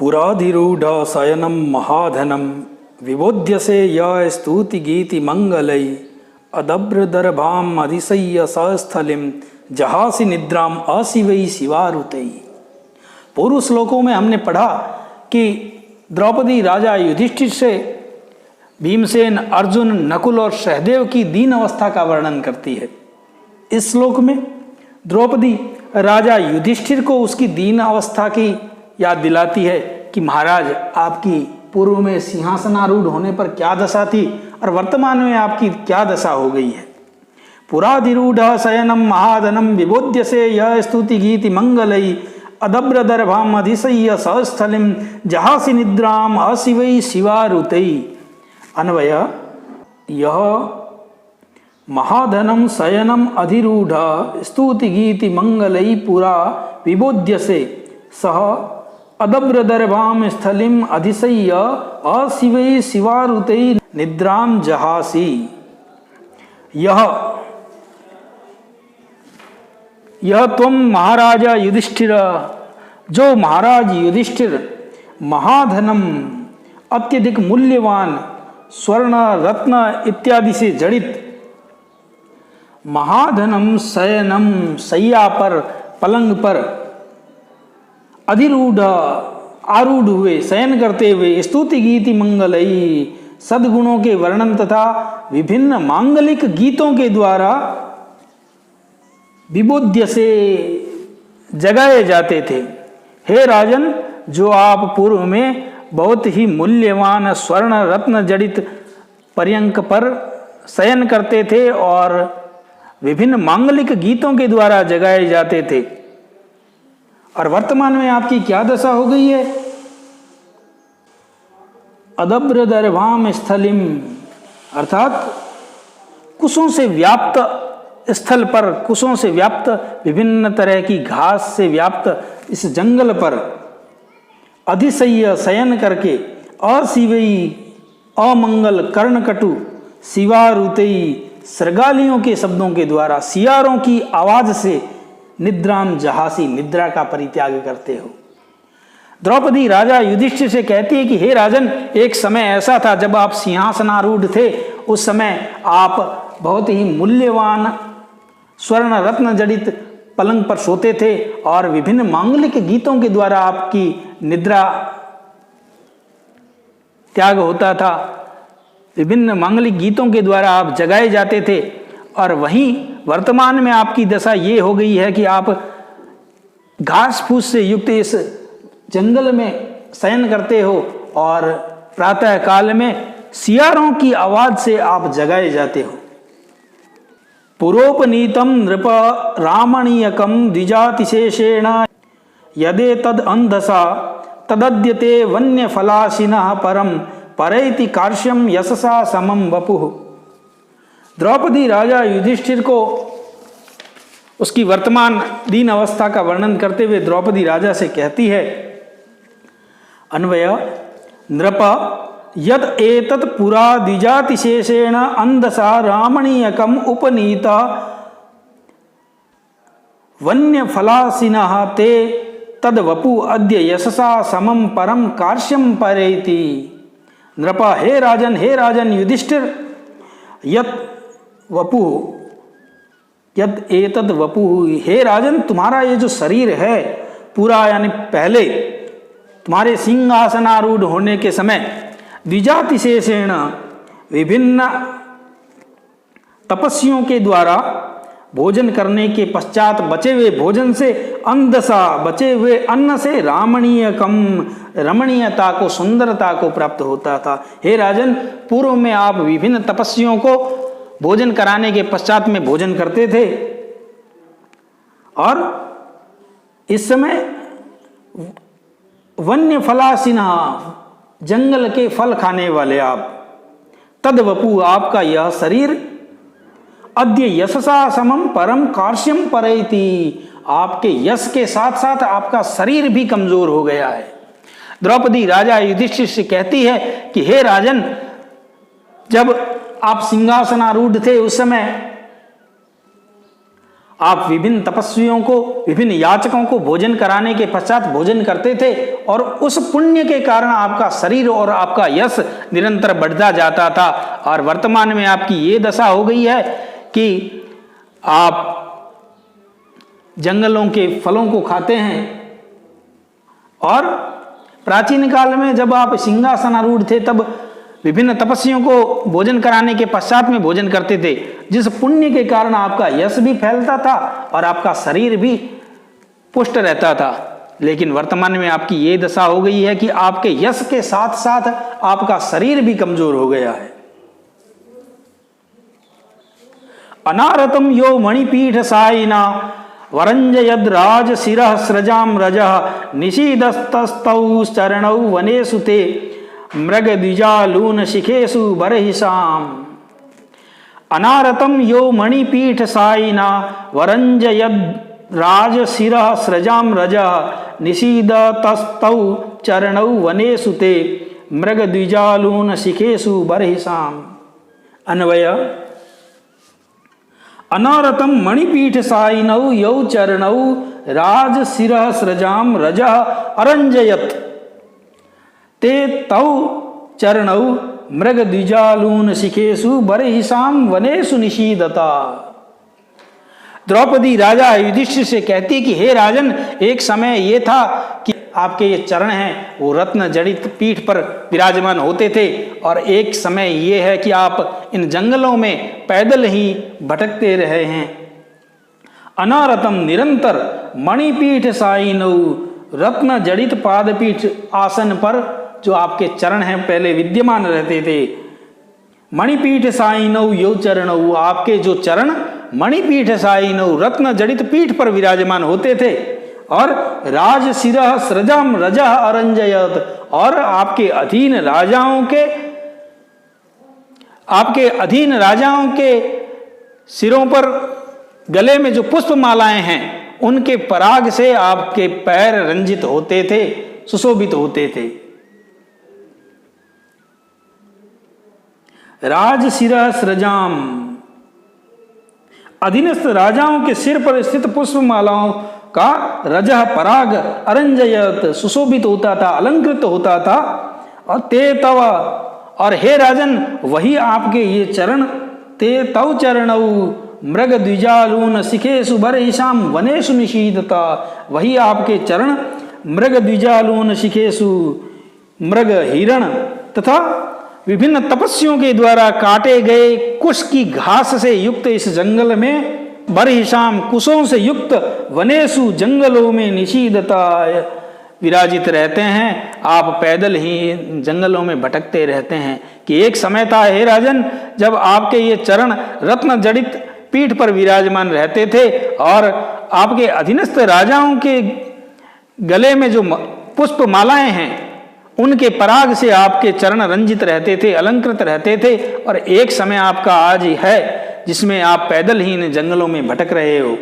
पुराधिरूढ़ शयनम महाधनम विबोध्यसे य स्तुति गीति मंगलई अदब्र दरभाम अधिशय्य सस्थलिम जहासी निद्राम अशिवई शिवारुतई। पूर्व श्लोकों में हमने पढ़ा कि द्रौपदी राजा युधिष्ठिर से भीमसेन, अर्जुन, नकुल और सहदेव की दीन अवस्था का वर्णन करती है। इस श्लोक में द्रौपदी राजा युधिष्ठिर को उसकी दीन अवस्था की याद दिलाती है कि महाराज, आपकी पूर्व में सिंहासनारूढ़ होने पर क्या दशा थी और वर्तमान में आपकी क्या दशा हो गई है। पुराधिरूढ़ शयनम महाधनम विबोध्यसे यह स्तुति गीति मंगलई अदब्र दर्भाम अधिशय्य सस्थलिम जहासी निद्राम अशिवई शिवारुतई। अन्वय, यह महाधनम शयनम अधिरूढ़ स्तुति गीति मंगलई पुरा विबोध्यसे सह अदब्र दर्भाम स्थलिम अधिशय्य अशिवई शिवारुतई निद्राम जहासी। यह तुम महाराजा युधिष्ठिर, जो महाराज युधिष्ठिर महाधनम अत्यधिक मूल्यवान स्वर्ण रत्न इत्यादि से जड़ित, महाधनम शयनम शैया पर, पलंग पर, अधिरूढ़ आरूढ़ हुए, शयन करते हुए, स्तुति गीति मंगलई सद्गुणों के वर्णन तथा विभिन्न मांगलिक गीतों के द्वारा विबोध्य से जगाए जाते थे। हे राजन, जो आप पूर्व में बहुत ही मूल्यवान स्वर्ण रत्न जड़ित पर्यंक पर शयन करते थे और विभिन्न मांगलिक गीतों के द्वारा जगाए जाते थे, और वर्तमान में आपकी क्या दशा हो गई है। अदब्र दर्भाम स्थलिम, अर्थात कुशों से व्याप्त स्थल पर, कुशों से व्याप्त विभिन्न तरह की घास से व्याप्त इस जंगल पर अधिशय्य शयन करके अशिवई अमंगल कर्णकटु शिवारुतई सृगालियों के शब्दों के द्वारा, सियारों की आवाज से निद्राम जहासी निद्रा का परित्याग करते हो। द्रौपदी राजा युधिष्ठिर से कहती है कि हे राजन, एक समय ऐसा था जब आप सिंहासनारूढ़ थे, उस समय आप बहुत ही मूल्यवान स्वर्ण रत्न जड़ित पलंग पर सोते थे और विभिन्न मांगलिक गीतों के द्वारा आपकी निद्रा त्याग होता था, विभिन्न मांगलिक गीतों के द्वारा आप जगाए जाते थे। और वहीं वर्तमान में आपकी दशा ये हो गई है कि आप घास फूस से युक्त इस जंगल में शयन करते हो और प्रातः काल में सियारों की आवाज से आप जगाए जाते हो। पुरोपनीतम नृप रामणीयकम द्विजातिशेषेण यदे तद अंधसा तदद्यते वन्य फलाशिनः परम परैति कार्श्यम यशसा समम वपुः। द्रौपदी राजा युधिष्ठिर को उसकी वर्तमान दीन अवस्था का वर्णन करते हुए द्रौपदी राजा से कहती है, अन्वय, नृप यद एतत् पुरा द्विजातिशेषेण अंधसा रामणीयकम उपनीता वन्य फलासिनः ते तद वपु अद्य यशसा समम परम कार्श्यम परेति। नृप, हे राजन युधिष्ठिर, यत वपु यद एतद वपु, हे राजन, तुम्हारा ये जो शरीर है पूरा, यानी पहले तुम्हारे सिंहासनारूढ़ होने के समय द्विजातिशेषेण विभिन्न तपस्वियों के द्वारा भोजन करने के पश्चात बचे हुए भोजन से, अंधसा बचे हुए अन्न से, रामणीयकम रमणीयता को, सुंदरता को प्राप्त होता था। हे राजन, पूर्व में आप विभिन्न तपस्वियों को भोजन कराने के पश्चात में भोजन करते थे और इस समय वन्य फलासिना, जंगल के फल खाने वाले आप, तदवपु, आपका यह शरीर, अद्य यशसा समम परम कार्श्यम परैति, आपके यश के साथ साथ आपका शरीर भी कमजोर हो गया है। द्रौपदी राजा युधिष्ठिर से कहती है कि हे राजन, जब आप सिंहासनारूढ़ थे उस समय आप विभिन्न तपस्वियों को, विभिन्न याचकों को भोजन कराने के पश्चात भोजन करते थे और उस पुण्य के कारण आपका शरीर और आपका यश निरंतर बढ़ता जाता था। और वर्तमान में आपकी ये दशा हो गई है कि आप जंगलों के फलों को खाते हैं। और प्राचीन काल में जब आप सिंहासनारूढ़ थे तब विभिन्न तपस्वियों को भोजन कराने के पश्चात में भोजन करते थे, जिस पुण्य के कारण आपका यश भी फैलता था और आपका शरीर भी पुष्ट रहता था। लेकिन वर्तमान में आपकी ये दशा हो गई है कि आपके यश के साथ साथ आपका शरीर भी कमजोर हो गया है। अनारतम यो मणिपीठ सायिना वरंजयद राज शिरः स्रजाम रजः निशीदस्तस्तौ चरणौ वनेषु ते मृग द्विजालून शिखेषु बर्हिषाम। अनारतम यो मणिपीठ सायिना वरंजयद राज शिरः स्रजाम रजः निशीदतस्तौ चरणौ वनेषु ते मृग द्विजालून शिखेषु बर्हिषाम। अन्वय: अनारतम मणिपीठ सायिनौ यौ चरणौ राज शिरः स्रजाम रजः अरंजयत ते तौ चरणौ मृग द्विजालून शिखेषु बर्हिषाम वनेषु निशीदता। द्रौपदी राजा युधिष्ठिर से कहती कि हे राजन, एक समय ये था कि आपके ये चरण हैं वो रत्न जड़ित पीठ पर विराजमान होते थे, और एक समय ये है कि आप इन जंगलों में पैदल ही भटकते रहे हैं। अनारतम निरंतर मणिपीठ सायिनौ रत्न जड़ित पादपीठ आसन पर जो आपके चरण हैं पहले विद्यमान रहते थे। मणिपीठ सायिनौ यौ चरणौ, आपके जो चरण मणिपीठ सायिनौ रत्न जड़ित पीठ पर विराजमान होते थे। और राज शिरः स्रजाम रजः अरंजयत, और आपके अधीन राजाओं के सिरों पर गले में जो पुष्प मालाएं हैं उनके पराग से आपके पैर रंजित होते थे, सुशोभित होते थे। राज शिरः स्रजाम, अधीनस्थ राजाओं के सिर पर स्थित पुष्प मालाओं का रजह पराग अरंजयत सुशोभित होता था, अलंकृत होता था। और ते तव, और हे राजन वही आपके ये चरण, ते तव चरणौ मृग द्विजालून शिखेषु बर्हिषाम वनेषु निशीदता, वही आपके चरण मृग द्विजालून शिखेषु, मृग हिरण तथा विभिन्न तपस्वियों के द्वारा काटे गए कुश की घास से युक्त इस जंगल में, बर्हिषाम कुशों से युक्त वनेषु जंगलों में निशीदता विराजित रहते हैं। आप पैदल ही जंगलों में भटकते रहते हैं। कि एक समय था हे राजन जब आपके ये चरण रत्न जड़ित पीठ पर विराजमान रहते थे और आपके अधीनस्थ राजाओं के गले में जो पुष्प मालाएं हैं उनके पराग से आपके चरण रंजित रहते थे, अलंकृत रहते थे। और एक समय आपका आज है जिसमें आप पैदल ही इन जंगलों में भटक रहे हो।